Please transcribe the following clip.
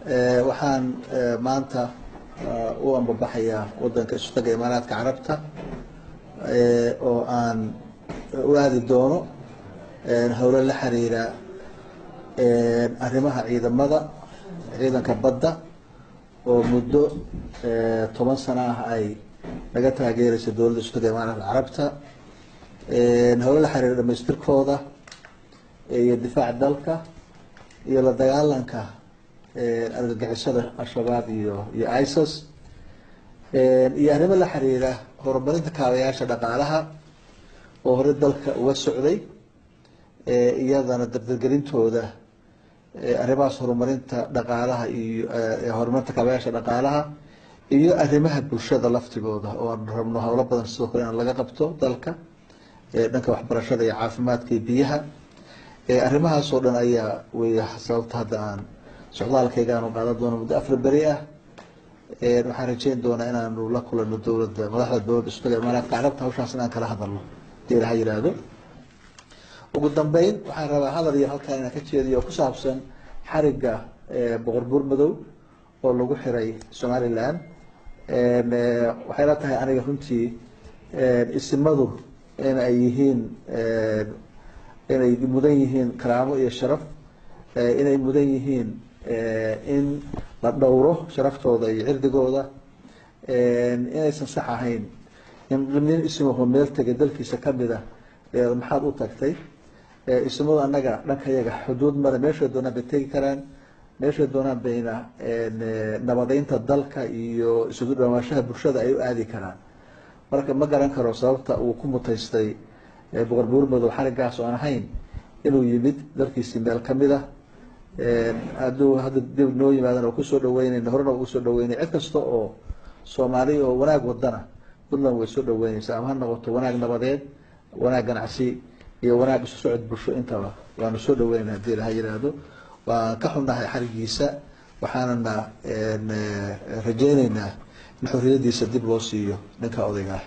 waxaan maanta u ambabaxayaa wadanka istaga Imaaraadka Carabta oo aan u aadi doono hawlo la xiriira arrimaha ciidanka badda oo muddo 10 sano ah ay laga taageerayso dowladda istaga Imaaraadka Carabta hawlo la xiriira dhamaystirkooda iyo difaaca dalka iyo la dagaalanka argagixisada al-shabaab iyo ISIS iyo arrimo la xiriira horumarinta kaabayaasha dhaqaalaha oo hore dalka uga socday iyadana dardargelintooda arrimahaas horumarinta dhaqaalaha iyo horumarinta kaabayaasha dhaqaalaha iyo arrimaha bulshada laftigooda oo aan rabno hawlo badan sidoo kale in laga qabto dalka dhanka waxbarashada iyo caafimaadka iyo biyaha arrimahaas oo dhan ayaa weeya sababta hadda aan socdaalkayga aanu qaadan doono muddo 4 beri ah waxaan rajeyn doonaa inaanu la kulano madaxda dowladda istaga Imaaraadka Carabta hawshaas inaan kala hadalno hadii la yiraahdo ugu dambeyn waxaan rabaa hadal iyo halkaan inaan ka jeediyo ku saabsan xariga boqor Buurmadow oo lagu xiray Somaliland waxay la tahay aniga runtii isimadu in ay yihiin inay mudan yihiin karaamo iyo sharaf inay mudan yihiin in la dhowro sharaftooda iyo cirdigooda inaysan sax ahayn in nin ismuhu meel tagay dalkiisa kamid ah maxaad u tagtay ismadu annaga dhankayaga xuduud mara meesha doonaan bay tegi karaan meesha doonaan bayna nabadeynta dalka iyo isugu dhawaanshaha bulshada ay u aadi karaan marka ma garan karo sababta uu ku mutaystay boqor Buurmadow xarigaas oo aan ahayn inuu yimid dalkiisii meel kamid ah haduu hadda dib noo yimaadana oo ku soo dhaweynayna horena ugu soo dhaweynay cid kasta oo Soomaali oo wanaag wadana Puntland way soo dhaweynaysaa ama ha noqoto wanaag nabadeed wanaag ganacsi iyo wanaag isu socod bulsho intaba waanu soo dhaweynaa hadii la yiraahdo waan ka xunnahay xarigiisa waxaanana rajaynaynaa in xorriyadiisa dib loo siiyo ninka odayga ah